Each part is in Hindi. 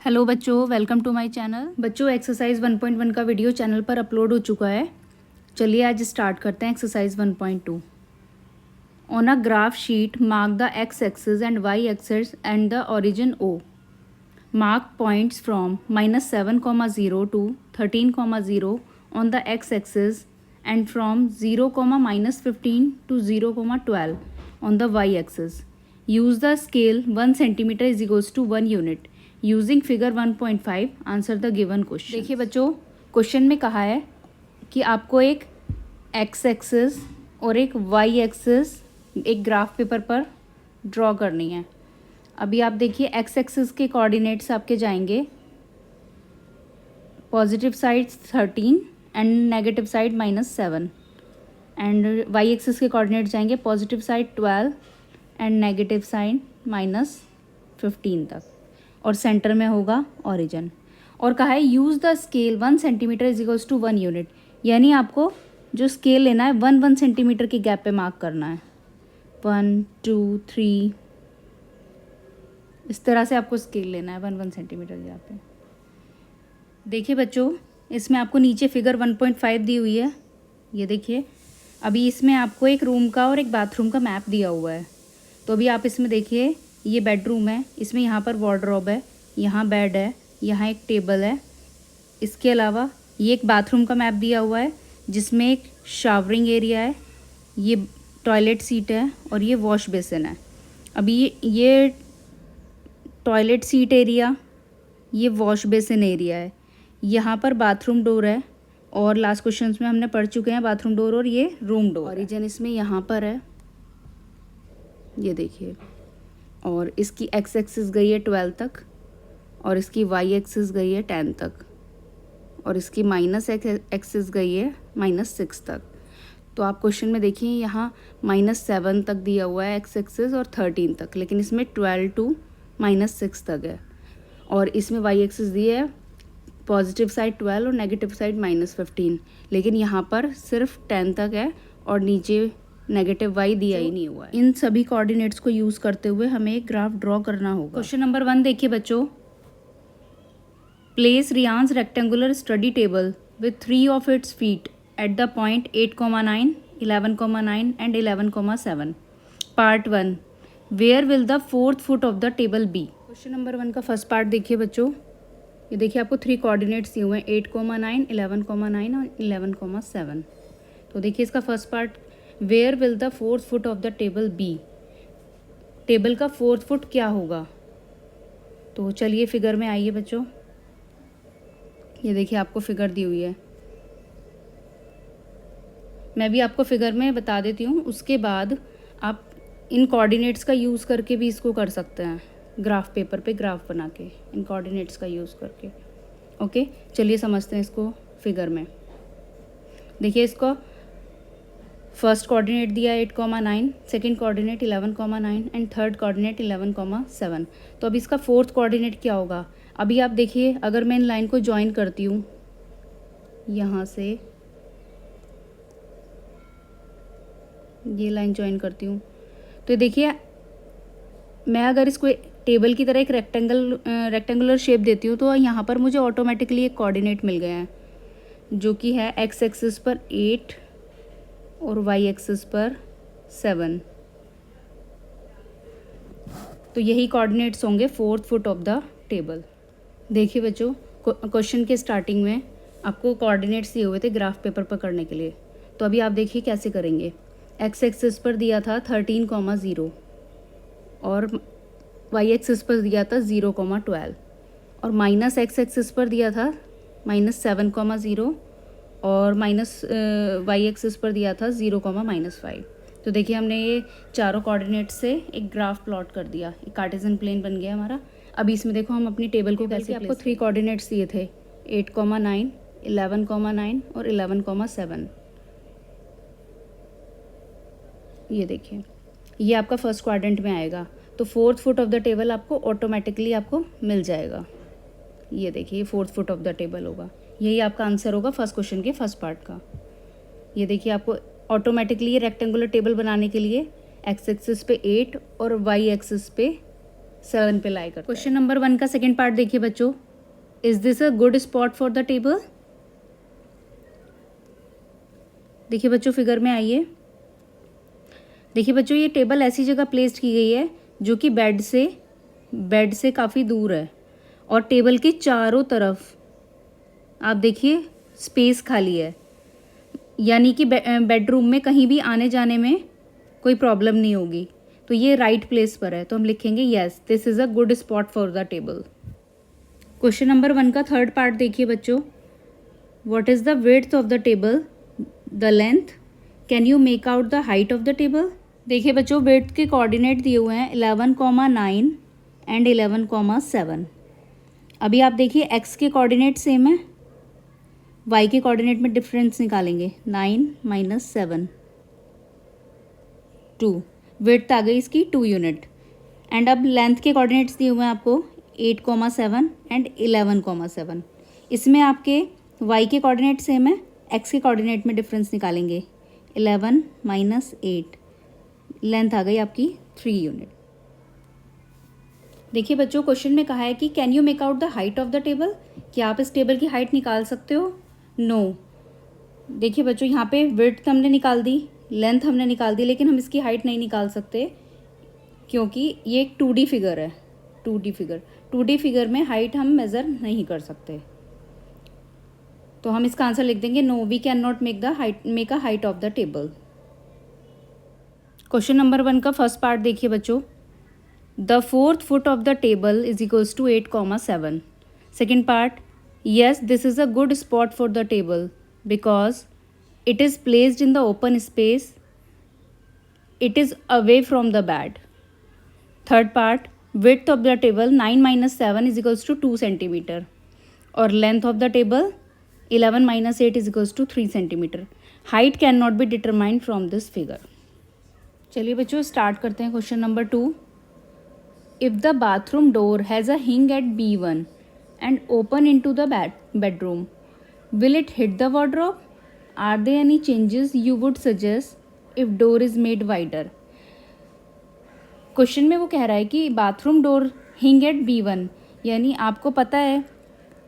हेलो बच्चों, वेलकम टू माय चैनल। बच्चों, एक्सरसाइज 1.1 का वीडियो चैनल पर अपलोड हो चुका है। चलिए आज स्टार्ट करते हैं exercise 1.2। On a graph sheet mark the X axis and Y axis and the origin O. Mark points from -7,0 to 13,0 on the X axis and from 0, -15 to 0,12 on the y axis. Use the scale 1 centimeter is equals to 1 unit. Using figure 1.5 answer the given question. देखिए बच्चों, क्वेश्चन में कहा है कि आपको एक एक्स एक्सिस और एक वाई एक्सिस एक ग्राफ पेपर पर ड्रॉ करनी है। अभी आप देखिए, एक्स एक्सिस के कोऑर्डिनेट्स आपके जाएंगे positive side 13 and negative side -7 and Y axis के कोऑर्डिनेट जाएंगे positive side 12 and negative side -15 तक, और सेंटर में होगा ओरिजिन। और कहा है use the scale 1 centimetre is equals to 1 unit, यानी आपको जो स्केल लेना है 1 सेंटीमीटर के गैप पे मार्क करना है। 1 2 3 इस तरह से आपको स्केल लेना है 1 सेंटीमीटर के गैप पे। देखिए बच्चों, इसमें आपको नीचे फिगर 1.5 दी हुई है, ये देखिए। अभी इसमें आपको एक रूम का और एक बाथरूम का मैप दिया हुआ है। तो अभी आप इसमें देखिए, ये बेडरूम है, इसमें यहाँ पर वार्डरोब है, यहाँ बेड है, यहाँ एक टेबल है। इसके अलावा ये एक बाथरूम का मैप दिया हुआ है जिसमें एक शावरिंग एरिया है, ये टॉयलेट सीट है और ये वॉश बेसिन है। अभी ये टॉयलेट सीट एरिया, ये वॉश बेसिन एरिया है, यहाँ पर बाथरूम डोर है, और लास्ट क्वेश्चन में हमने पढ़ चुके हैं बाथरूम डोर और ये रूम डोर। ओरिजिन इसमें यहाँ पर है, ये देखिए। और इसकी एक्स एक्सिस गई है 12 तक, और इसकी वाई एक्सिस गई है 10 तक, और इसकी माइनस एक्सिस गई है -6 तक। तो आप क्वेश्चन में देखिए, यहाँ -7 तक दिया हुआ है एक्स एक्सिस और 13 तक, लेकिन इसमें 12 to -6 तक है। और इसमें वाई एक्सिस दी है पॉजिटिव साइड 12 और नेगेटिव साइड -15, लेकिन यहाँ पर सिर्फ 10 तक है और नीचे नेगेटिव वाई दिया ही नहीं हुआ है। इन सभी कोऑर्डिनेट्स को यूज़ करते हुए हमें एक ग्राफ ड्रॉ करना होगा। क्वेश्चन नंबर 1 देखिए बच्चों। Place Reliance rectangular study table with 3 of its feet at the point 8,9, 11,9 and 11,7। Part 1, where will the 4th foot of the table be. Question number 1 का फर्स्ट पार्ट देखिए बच्चों। ये देखिए, आपको 3 कोऑर्डिनेट्स दिए हुए हैं 8,9, 11,9 और 11,7। तो देखिए इसका first part, where will the 4th foot of the table be. Table का 4th फुट क्या होगा? तो चलिए फिगर में आइए बच्चों। ये देखिए, आपको फिगर दी हुई है, मैं भी आपको फिगर में बता देती हूँ, उसके बाद आप इन कोऑर्डिनेट्स का यूज़ करके भी इसको कर सकते हैं, ग्राफ पेपर पे ग्राफ बना के इन कोऑर्डिनेट्स का यूज़ करके। ओके, चलिए समझते हैं इसको फिगर में। देखिए, इसको फर्स्ट कोऑर्डिनेट दिया 8,9, second coordinate 11,9 and third coordinate 11,7। तो अब इसका 4th कोऑर्डिनेट क्या होगा? अभी आप देखिए, अगर मैं इन लाइन को ज्वाइन करती हूँ यहाँ से, ये लाइन ज्वाइन करती हूँ, तो देखिए मैं अगर इसको टेबल की तरह एक रेक्टेंगुलर शेप देती हूँ तो यहाँ पर मुझे ऑटोमेटिकली एक कोऑर्डिनेट मिल गया है, जो कि है एक्स एक्सिस पर 8 और वाई एक्सिस पर 7। तो यही कोऑर्डिनेट्स होंगे 4th foot of the table. देखिए बच्चों, क्वेश्चन के स्टार्टिंग में आपको कोऑर्डिनेट्स दिए हुए थे ग्राफ पेपर पर करने के लिए। तो अभी आप देखिए कैसे करेंगे। एक्स एक्सिस पर दिया था 13,0 और वाई एक्सिस पर दिया था 0,12, और माइनस एक्स एक्सिस पर दिया था -7,0 और वाई एक्सिस पर दिया था 0,-5। तो देखिए, हमने ये चारों कोऑर्डिनेट से एक ग्राफ प्लॉट कर दिया, एक कार्टेशियन प्लेन बन गया हमारा। अभी इसमें देखो हम अपनी टेबल को कैसे, आपको 3 कोऑर्डिनेट्स दिए थे 8,9, 11,9 और 11,7। ये देखिए, ये आपका फर्स्ट क्वाड्रेंट में आएगा, तो 4th foot of the table आपको ऑटोमेटिकली आपको मिल जाएगा। ये देखिए, ये 4th foot of the table होगा। यही आपका आंसर होगा फर्स्ट क्वेश्चन के फर्स्ट पार्ट का। ये देखिए, आपको ऑटोमेटिकली ये रेक्टेंगुलर टेबल बनाने के लिए एक्स एक्सिस पे 8 और वाई एक्सिस पे 7 पे लाई करता है। क्वेश्चन नंबर 1 का सेकेंड पार्ट देखिए बच्चों, is this a good spot for the table. देखिए बच्चों फिगर में आइए। देखिए बच्चों ये टेबल ऐसी जगह प्लेस्ड की गई है जो कि बेड से काफ़ी दूर है और टेबल के चारों तरफ आप देखिए स्पेस खाली है, यानी कि बेडरूम में कहीं भी आने जाने में कोई प्रॉब्लम नहीं होगी। तो ये राइट प्लेस पर है, तो हम लिखेंगे yes this is a good spot for the table. Question number 1 का थर्ड पार्ट देखिए बच्चों, what is the width of the table, the length, can you make out the height of the table. देखिए बच्चों विड्थ के कोऑर्डिनेट दिए हुए हैं 11,9 एंड 11,7। अभी आप देखिए एक्स के कोऑर्डिनेट सेम है, वाई के कोऑर्डिनेट में डिफरेंस निकालेंगे 9 - 7 2, विड्थ आ गई इसकी 2 यूनिट। एंड अब लेंथ के कोऑर्डिनेट्स दिए हुए हैं आपको 8,7 एंड 11,7। इसमें आपके वाई के कोऑर्डिनेट सेम है, एक्स के कोऑर्डिनेट में डिफरेंस निकालेंगे 11 - 8, लेंथ आ गई आपकी 3 यूनिट। देखिए बच्चों क्वेश्चन में कहा है कि can you make out the height of the table, क्या आप इस टेबल की हाइट निकाल सकते हो। नो देखिए बच्चों यहाँ पे विड्थ हमने निकाल दी, लेंथ हमने निकाल दी, लेकिन हम इसकी हाइट नहीं निकाल सकते क्योंकि ये एक 2D फिगर है। 2D फिगर में हाइट हम मेज़र नहीं कर सकते, तो हम इसका आंसर लिख देंगे no we can not make a height of the table. Question number 1 का फर्स्ट पार्ट देखिए बच्चों, the 4th foot of the table is equals to 8,7। Second part, yes this is a good spot for the table because it is placed in the open space, it is away from the bed. Third part, width of the table 9 - 7 is equals to 2 centimeter और length of the table 11 - 8 is equals to 3 centimeter. Height cannot be determined from this figure. चलिए बच्चों स्टार्ट करते हैं question number 2। If the bathroom door has a हिंग eight B1 and open into the bedroom, will it hit the wardrobe? Are there any changes you would suggest if door is made wider? Question में वो कह रहा है कि बाथरूम डोर हिंग एट B1, यानी आपको पता है,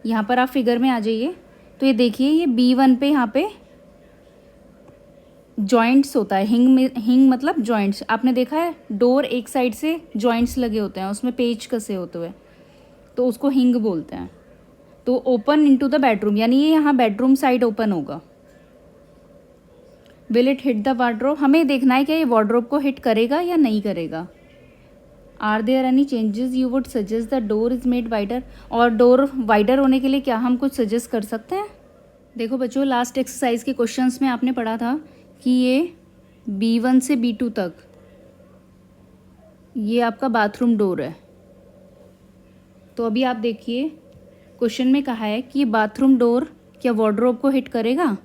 यहाँ पर आप फिगर में आ जाइए तो ये देखिए ये B1 पे यहाँ पे जॉइंट्स होता है। हिंग मतलब जॉइंट्स, आपने देखा है डोर एक साइड से जॉइंट्स लगे होते हैं, उसमें पेच कसे होते हुए, तो उसको हिंग बोलते हैं। तो ओपन इनटू द बेडरूम, यानी ये यहाँ बेडरूम साइड ओपन होगा। Will it hit the wardrobe, हमें देखना है कि ये वार्डरोब को हिट करेगा या नहीं करेगा। Are there any changes you would suggest the door is made wider, और डोर वाइडर होने के लिए क्या हम कुछ सजेस्ट कर सकते हैं। देखो बच्चों लास्ट एक्सरसाइज के क्वेश्चंस में आपने पढ़ा था कि ये B1 से B2 तक ये आपका बाथरूम डोर है। तो अभी आप देखिए क्वेश्चन में कहा है कि बाथरूम डोर क्या वार्डरोब को हिट करेगा।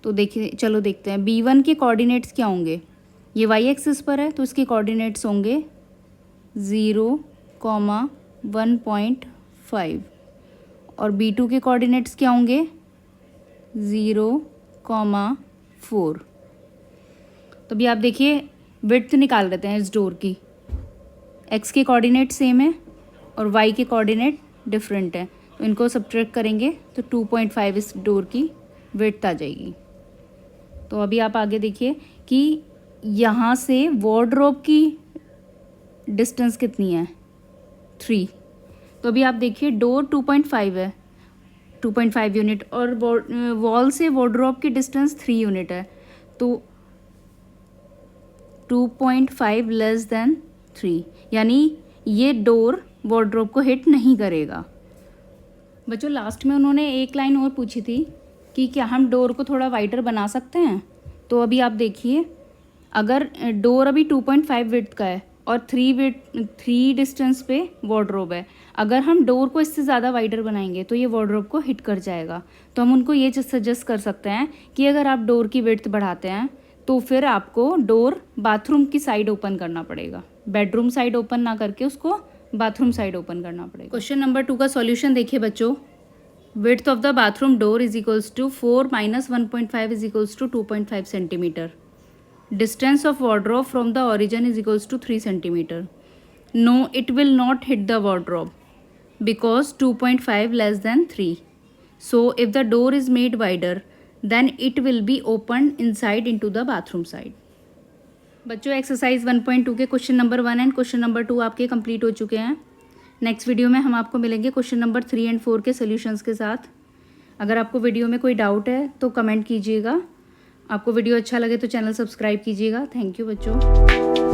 तो देखिए चलो देखते हैं B1 के कोऑर्डिनेट्स क्या होंगे। ये वाई एक्सिस पर है तो इसके कोऑर्डिनेट्स होंगे 0,1.5 और B2 के कोऑर्डिनेट्स क्या होंगे 0,4। तो अभी आप देखिए विड्थ निकाल लेते हैं इस डोर की। एक्स के कोऑर्डिनेट सेम है और वाई के कोऑर्डिनेट डिफरेंट है, तो इनको सब्ट्रैक्ट करेंगे तो 2.5 इस डोर की विड्थ आ जाएगी। तो अभी आप आगे देखिए कि यहाँ से वार्डरोब की डिस्टेंस कितनी है 3। तो अभी आप देखिए डोर 2.5 है, 2.5 यूनिट, और वॉल से वार्डरोब की डिस्टेंस 3 यूनिट है, तो 2.5 लेस देन 3, यानी ये डोर वार्डरोब को हिट नहीं करेगा। बच्चों लास्ट में उन्होंने एक लाइन और पूछी थी कि क्या हम डोर को थोड़ा वाइडर बना सकते हैं। तो अभी आप देखिए अगर डोर अभी 2.5 विड्थ का है और 3 डिस्टेंस पे वार्डरोब है, अगर हम डोर को इससे ज़्यादा वाइडर बनाएंगे तो ये वार्डरोब को हिट कर जाएगा। तो हम उनको ये सजेस्ट कर सकते हैं कि अगर आप डोर की विड्थ बढ़ाते हैं तो फिर आपको डोर बाथरूम की साइड ओपन करना पड़ेगा, बेडरूम साइड ओपन ना करके उसको बाथरूम साइड ओपन करना पड़ेगा। क्वेश्चन नंबर 2 का सॉल्यूशन देखिए बच्चों, width of the bathroom door is equals to 4 - 1.5 is equals to 2.5 centimetre. Distance of wardrobe from the origin is equals to 3 centimetre. No it will not hit the wardrobe because 2.5 less than 3. So if the door is made wider then it will be opened inside into the bathroom side. बच्चों एक्सरसाइज 1.2 के question number 1 and question number 2 आपके कंप्लीट हो चुके हैं। नेक्स्ट वीडियो में हम आपको मिलेंगे क्वेश्चन नंबर 3 एंड 4 के सॉल्यूशंस के साथ। अगर आपको वीडियो में कोई डाउट है तो कमेंट कीजिएगा। आपको वीडियो अच्छा लगे तो चैनल सब्सक्राइब कीजिएगा। थैंक यू बच्चों।